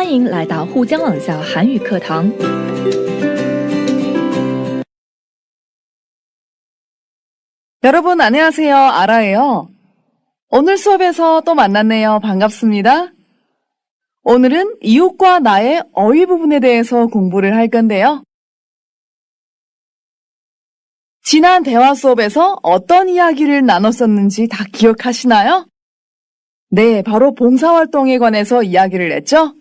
欢迎来到沪江网校韩语课堂。 여러분 안녕하세요. 아라예요. 오늘 수업에서 또 만났네요. 반갑습니다. 오늘은 이웃과 나의 어휘 부분에 대해서 공부를 할 건데요. 지난 대화 수업에서 어떤 이야기를 나눴었는지 다 기억하시나요? 네, 바로 봉사활동에 관해서 이야기를 했죠?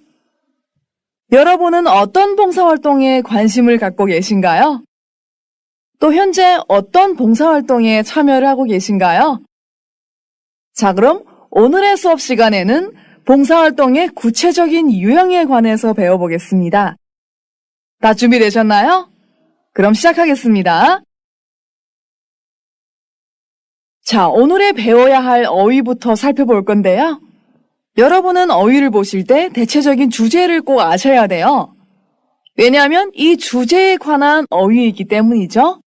여러분은 어떤 봉사활동에 관심을 갖고 계신가요? 또 현재 어떤 봉사활동에 참여를 하고 계신가요? 자, 그럼 오늘의 수업 시간에는 봉사활동의 구체적인 유형에 관해서 배워보겠습니다. 다 준비되셨나요? 그럼 시작하겠습니다. 자, 오늘의 배워야 할 어휘부터 살펴볼 건데요. 여러분은 어휘를 보실 때 대체적인 주제를 꼭 아셔야 돼요. 왜냐하면 이 주제에 관한 어휘이기 때문이죠.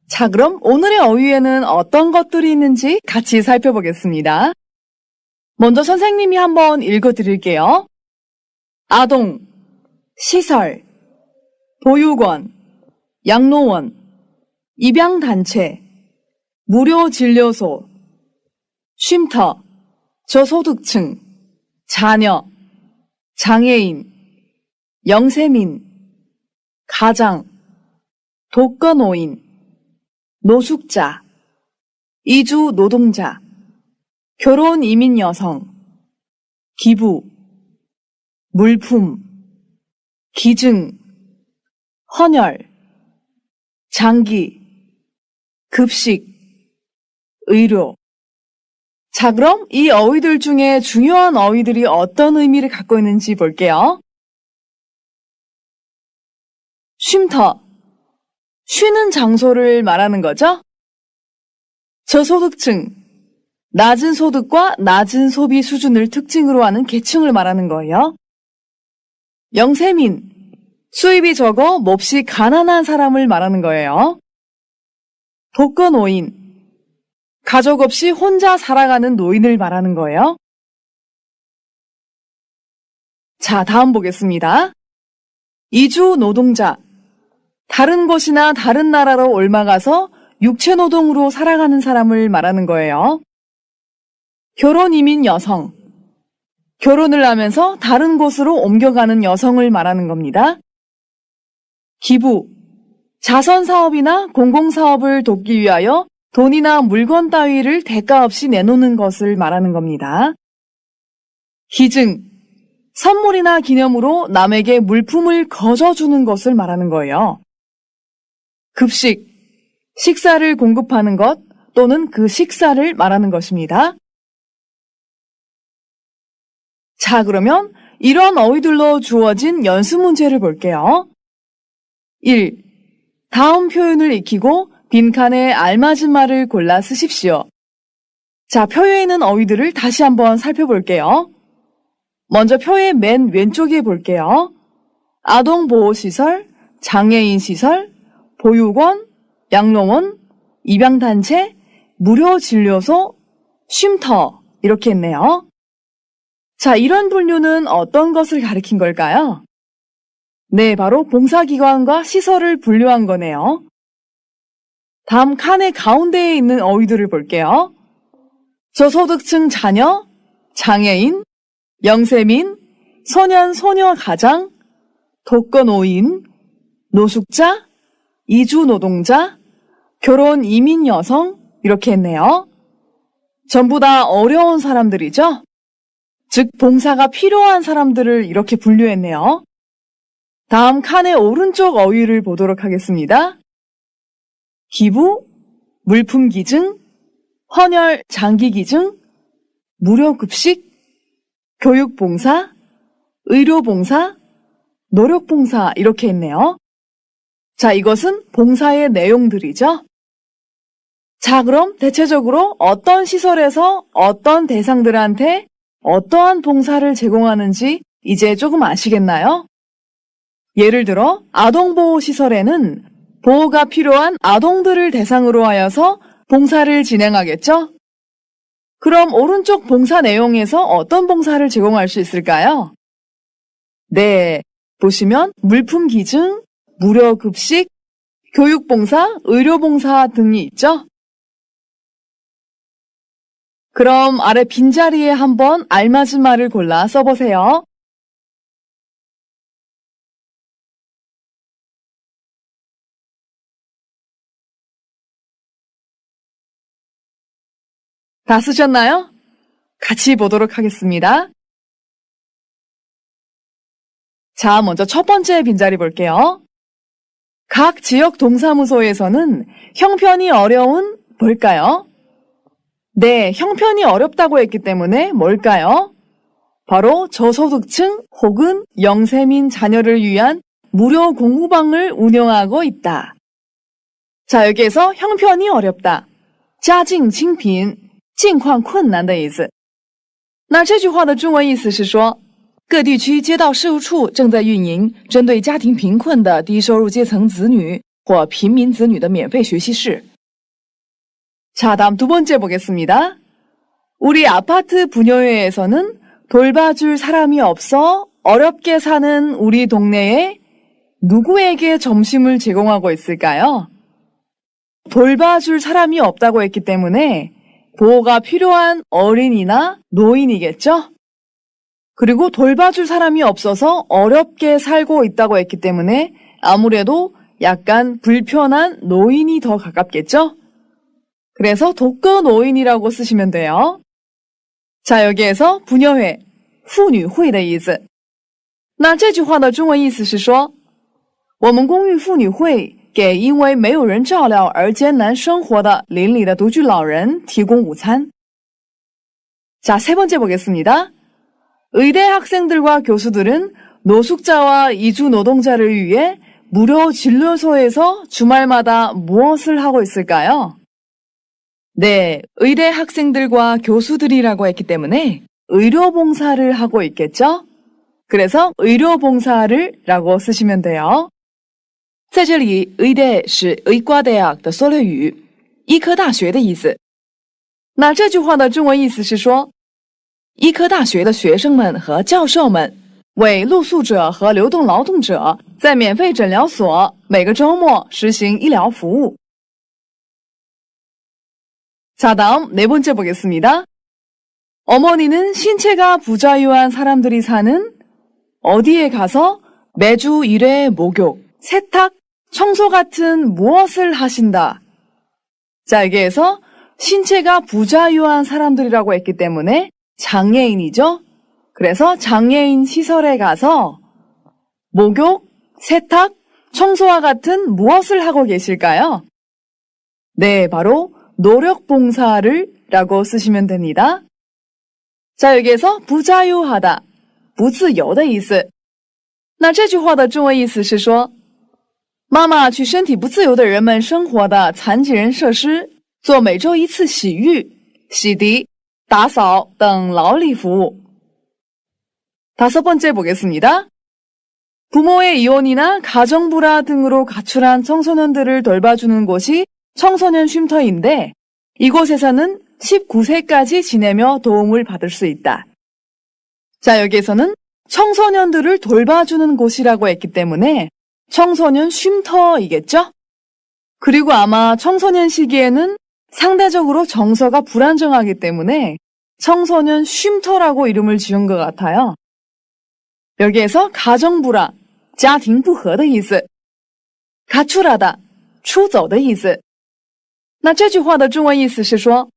자, 그럼 오늘의 어휘에는 어떤 것들이 있는지 같이 살펴보겠습니다. 먼저 선생님이 한번 읽어드릴게요. 아동, 시설, 보육원, 양로원, 입양단체, 무료진료소, 쉼터, 저소득층, 자녀, 장애인, 영세민, 가장, 독거노인, 노숙자, 이주 노동자, 결혼 이민 여성, 기부, 물품, 기증, 헌혈, 장기, 급식, 의료. 자, 그럼 이 어휘들 중에 중요한 어휘들이 어떤 의미를 갖고 있는지 볼게요. 쉼터, 쉬는 장소를 말하는 거죠. 저소득층, 낮은 소득과 낮은 소비 수준을 특징으로 하는 계층을 말하는 거예요. 영세민, 수입이 적어 몹시 가난한 사람을 말하는 거예요. 독거노인, 가족 없이 혼자 살아가는 노인을 말하는 거예요. 자, 다음 보겠습니다. 이주 노동자, 다른 곳이나 다른 나라로 옮아가서 육체 노동으로 살아가는 사람을 말하는 거예요. 결혼 이민 여성, 결혼을 하면서 다른 곳으로 옮겨가는 여성을 말하는 겁니다. 기부, 자선 사업이나 공공사업을 돕기 위하여 돈이나 물건 따위를 대가 없이 내놓는 것을 말하는 겁니다. 기증, 선물이나 기념으로 남에게 물품을 거저주는 것을 말하는 거예요. 급식, 식사를 공급하는 것 또는 그 식사를 말하는 것입니다. 자, 그러면 이런 어휘들로 주어진 연습 문제를 볼게요. 1. 다음 표현을 익히고 빈칸에 알맞은 말을 골라 쓰십시오. 자, 표에 있는 어휘들을 다시 한번 살펴볼게요. 먼저 표의 맨 왼쪽에 볼게요. 아동보호시설, 장애인시설, 보육원, 양로원, 입양단체, 무료진료소, 쉼터 이렇게 했네요. 자, 이런 분류는 어떤 것을 가리킨 걸까요? 네, 바로 봉사기관과 시설을 분류한 거네요. 다음 칸의 가운데에 있는 어휘들을 볼게요. 저소득층 자녀, 장애인, 영세민, 소년, 소녀 가장, 독거노인, 노숙자, 이주 노동자, 결혼 이민 여성 이렇게 했네요. 전부 다 어려운 사람들이죠? 즉 봉사가 필요한 사람들을 이렇게 분류했네요. 다음 칸의 오른쪽 어휘를 보도록 하겠습니다. 기부, 물품 기증, 헌혈 장기 기증, 무료 급식, 교육 봉사, 의료 봉사, 노력 봉사 이렇게 했네요. 자, 이것은 봉사의 내용들이죠. 자, 그럼 대체적으로 어떤 시설에서 어떤 대상들한테 어떠한 봉사를 제공하는지 이제 조금 아시겠나요? 예를 들어 아동보호시설에는 보호가 필요한 아동들을 대상으로 하여서 봉사를 진행하겠죠? 그럼 오른쪽 봉사 내용에서 어떤 봉사를 제공할 수 있을까요? 네, 보시면 물품 기증, 무료 급식, 교육봉사, 의료봉사 등이 있죠? 그럼 아래 빈자리에 한번 알맞은 말을 골라 써보세요. 다 쓰셨나요? 같이 보도록 하겠습니다. 자, 먼저 첫 번째 빈자리 볼게요. 각 지역 동사무소에서는 형편이 어려운 뭘까요? 네, 형편이 어렵다고 했기 때문에 뭘까요? 바로 저소득층 혹은 영세민 자녀를 위한 무료 공부방을 운영하고 있다. 자, 여기에서 형편이 어렵다. 家境清贫,境况困难的意思。那这句话的中文意思是说，各地区街道事务处正在运营针对家庭贫困的低收入阶层子女或平民子女的免费学习室。 자, 다음 두 번째 보겠습니다. 우리 아파트 분녀회에서는 돌봐줄 사람이 없어 어렵게 사는 우리 동네에 누구에게 점심을 제공하고 있을까요? 돌봐줄 사람이 없다고 했기 때문에 보호가 필요한 어린이나 노인이겠죠? 그리고 돌봐줄 사람이 없어서 어렵게 살고 있다고 했기 때문에 아무래도 약간 불편한 노인이 더 가깝겠죠? 그래서 독거노인이라고 쓰시면 돼요. 자, 여기에서 분녀회, 妇女会的意思。那这句话的中文意思是说，我们公寓妇女会给因为没有人照料而艰难生活的邻里的独居老人提供午餐。 자, 세 번째 보겠습니다. 의대 학생들과 교수들은 노숙자와 이주 노동자를 위해 무료 진료소에서 주말마다 무엇을 하고 있을까요? 네, 의대 학생들과 교수들이라고 했기 때문에 의료봉사를 하고 있겠죠? 그래서 의료봉사를 라고 쓰시면 돼요. 在这里，의대是의과대학的缩略语，医科大学的意思。那这句话的中文意思是说，医科大学的学生们和教授们为露宿者和流动劳动者在免费诊疗所每个周末实行医疗服务。 자, 다음 네 번째 보겠습니다. 어머니는 신체가 부자유한 사람들이 사는 어디에 가서 매주 일회 목욕, 세탁, 청소 같은 무엇을 하신다. 자, 여기에서 신체가 부자유한 사람들이라고 했기 때문에 장애인이죠. 그래서 장애인 시설에 가서 목욕, 세탁, 청소와 같은 무엇을 하고 계실까요? 네, 바로 노력봉사를 라고 쓰시면 됩니다. 자, 여기에서 부자유하다, 不自由的意思。那这句话的中文意思是说，妈妈去身体不自由的人们生活的残疾人设施做每周一次洗浴、洗涤、打扫等劳力服务。 다섯 번째 보겠습니다. 부모의 이혼이나 가정불화 등으로 가출한 청소년들을 돌봐주는 곳이 청소년 쉼터인데 이곳에서는 19세까지 지내며 도움을 받을 수 있다. 자, 여기에서는 청소년들을 돌봐주는 곳이라고 했기 때문에 청소년 쉼터이겠죠? 그리고 아마 청소년 시기에는 상대적으로 정서가 불안정하기 때문에 청소년 쉼터라고 이름을 지은 것 같아요. 여기에서 가정불화, 家庭不和的意思， 가출하다, 出走的意思。那这句话的中文意思是说，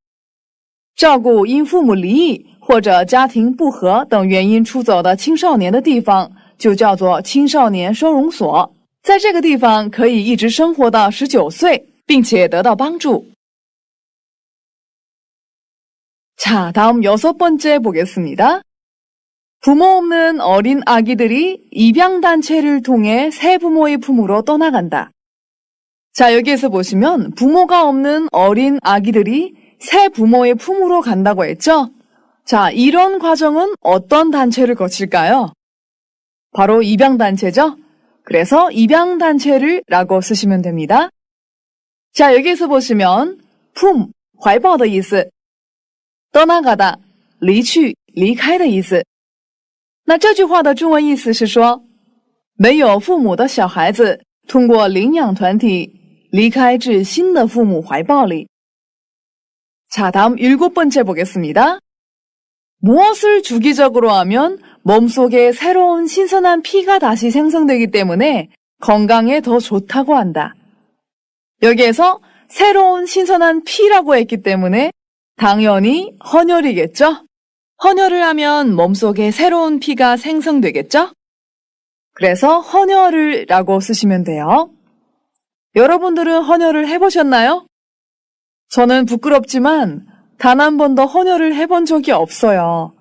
照顾因父母离异或者家庭不和等原因出走的青少年的地方，就叫做青少年收容所。在这个地方可以一直生活到19岁，并且得到帮助。 자, 다음 여섯 번째 보겠습니다. 부모 없는 어린 아기들이 입양단체를 통해 새 부모의 품으로 떠나간다. 자, 여기에서 보시면 부모가 없는 어린 아기들이 새 부모의 품으로 간다고 했죠? 자, 이런 과정은 어떤 단체를 거칠까요? 바로 입양단체죠? 그래서 입양단체를 라고 쓰시면 됩니다. 자, 여기에서 보시면 품, 怀抱的意思， 떠나가다, 离去, 离开的意思。那这句话的中文意思是说，没有父母的小孩子通过领养团体离开至新的父母怀抱里。 자, 다음 7번째 보겠습니다. 무엇을 주기적으로 하면 몸속에 새로운 신선한 피가 다시 생성되기 때문에 건강에 더 좋다고 한다. 여기에서 새로운 신선한 피라고 했기 때문에 당연히 헌혈이겠죠? 헌혈을 하면 몸속에 새로운 피가 생성되겠죠? 그래서 헌혈을 라고 쓰시면 돼요. 여러분들은 헌혈을 해보셨나요? 저는 부끄럽지만 단 한 번도 헌혈을 해본 적이 없어요.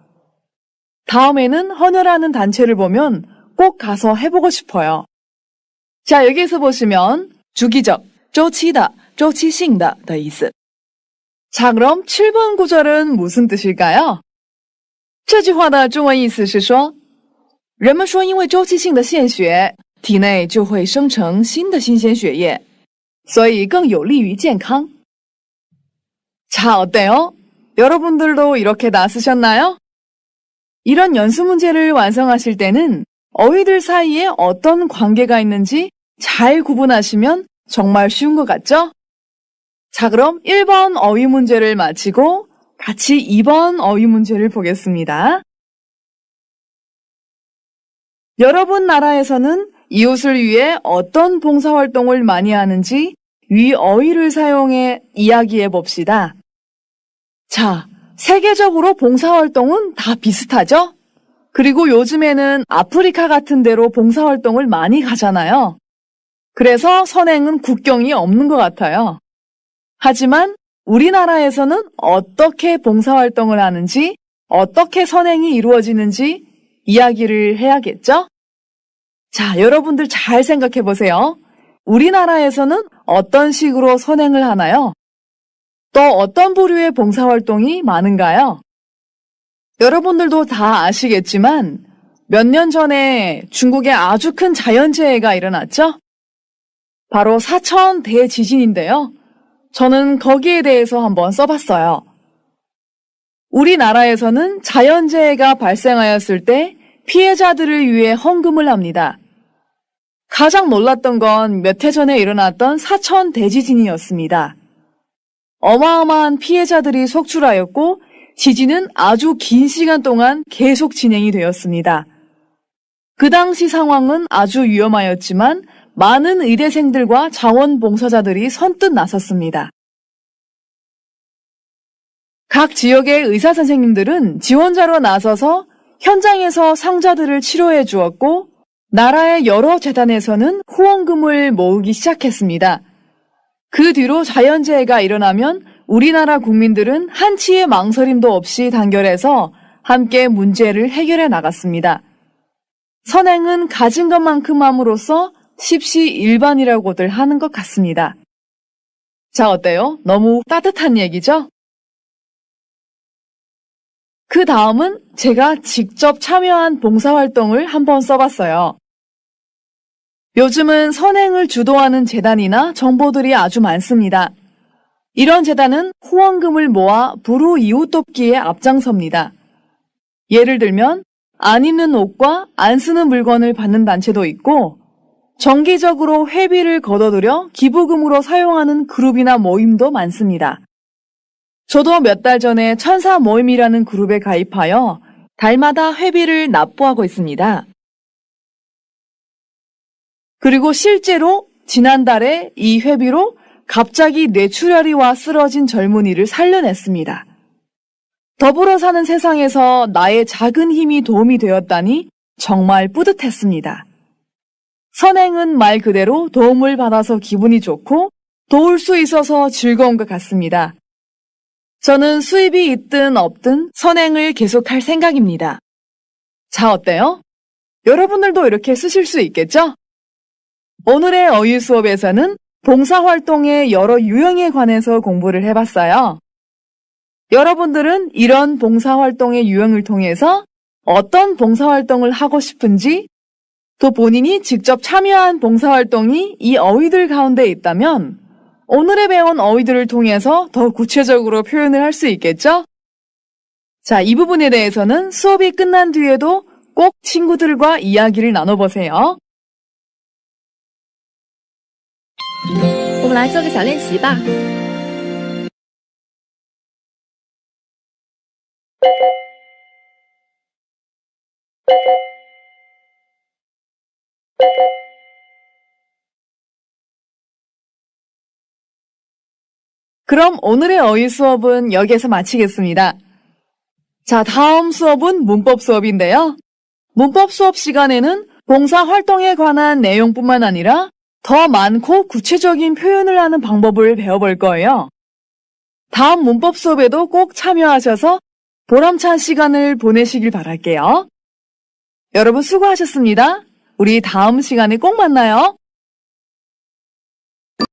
다음에는 헌혈하는 단체를 보면 꼭 가서 해보고 싶어요. 자, 여기에서 보시면 주기적, 周期的,周期性的的意思. 자, 그럼 7번 구절은 무슨 뜻일까요? 这句话的中文意思是说，人们说因为周期性的献血，体内就会生成新的新鲜血液，所以更有利于健康。 자, 어때요? 여러분들도 이렇게 다 쓰셨나요? 이런 연습 문제를 완성하실 때는 어휘들 사이에 어떤 관계가 있는지 잘 구분하시면 정말 쉬운 것 같죠? 자, 그럼 1번 어휘 문제를 마치고 같이 2번 어휘 문제를 보겠습니다. 여러분 나라에서는 이웃을 위해 어떤 봉사활동을 많이 하는지 위 어휘를 사용해 이야기해 봅시다. 자, 세계적으로 봉사활동은 다 비슷하죠? 그리고 요즘에는 아프리카 같은 데로 봉사활동을 많이 가잖아요. 그래서 선행은 국경이 없는 것 같아요. 하지만 우리나라에서는 어떻게 봉사활동을 하는지, 어떻게 선행이 이루어지는지 이야기를 해야겠죠? 자, 여러분들 잘 생각해 보세요. 우리나라에서는 어떤 식으로 선행을 하나요? 또 어떤 부류의 봉사활동이 많은가요? 여러분들도 다 아시겠지만 몇 년 전에 중국에 아주 큰 자연재해가 일어났죠? 바로 사천 대지진인데요. 저는 거기에 대해서 한번 써봤어요. 우리나라에서는 자연재해가 발생하였을 때 피해자들을 위해 헌금을 합니다. 가장 놀랐던 건 몇 해 전에 일어났던 사천 대지진이었습니다. 어마어마한 피해자들이 속출하였고 지진은 아주 긴 시간 동안 계속 진행이 되었습니다. 그 당시 상황은 아주 위험하였지만 많은 의대생들과 자원봉사자들이 선뜻 나섰습니다. 각 지역의 의사선생님들은 지원자로 나서서 현장에서 상자들을 치료해 주었고 나라의 여러 재단에서는 후원금을 모으기 시작했습니다. 그 뒤로 자연재해가 일어나면 우리나라 국민들은 한치의 망설임도 없이 단결해서 함께 문제를 해결해 나갔습니다. 선행은 가진 것만큼 함으로써 십시일반이라고들 하는 것 같습니다. 자, 어때요? 너무 따뜻한 얘기죠? 그 다음은 제가 직접 참여한 봉사활동을 한번 써봤어요. 요즘은 선행을 주도하는 재단이나 정보들이 아주 많습니다. 이런 재단은 후원금을 모아 불우 이웃 돕기에 앞장섭니다. 예를 들면 안 입는 옷과 안 쓰는 물건을 받는 단체도 있고 정기적으로 회비를 걷어들여 기부금으로 사용하는 그룹이나 모임도 많습니다. 저도 몇 달 전에 천사 모임이라는 그룹에 가입하여 달마다 회비를 납부하고 있습니다. 그리고 실제로 지난달에 이 회비로 갑자기 뇌출혈이 와 쓰러진 젊은이를 살려냈습니다. 더불어 사는 세상에서 나의 작은 힘이 도움이 되었다니 정말 뿌듯했습니다. 선행은 말 그대로 도움을 받아서 기분이 좋고 도울 수 있어서 즐거운 것 같습니다. 저는 수입이 있든 없든 선행을 계속할 생각입니다. 자, 어때요? 여러분들도 이렇게 쓰실 수 있겠죠? 오늘의 어휘 수업에서는 봉사활동의 여러 유형에 관해서 공부를 해봤어요. 여러분들은 이런 봉사활동의 유형을 통해서 어떤 봉사활동을 하고 싶은지 또 본인이 직접 참여한 봉사활동이 이 어휘들 가운데 있다면 오늘에 배운 어휘들을 통해서 더 구체적으로 표현을 할 수 있겠죠? 자, 이 부분에 대해서는 수업이 끝난 뒤에도 꼭 친구들과 이야기를 나눠보세요. 我们来做个小练习吧。 그럼 오늘의 어휘 수업은 여기에서 마치겠습니다. 자, 다음 수업은 문법 수업인데요. 문법 수업 시간에는 동사 활동에 관한 내용뿐만 아니라 더 많고 구체적인 표현을 하는 방법을 배워볼 거예요. 다음 문법 수업에도 꼭 참여하셔서 보람찬 시간을 보내시길 바랄게요. 여러분 수고하셨습니다. 우리 다음 시간에 꼭 만나요.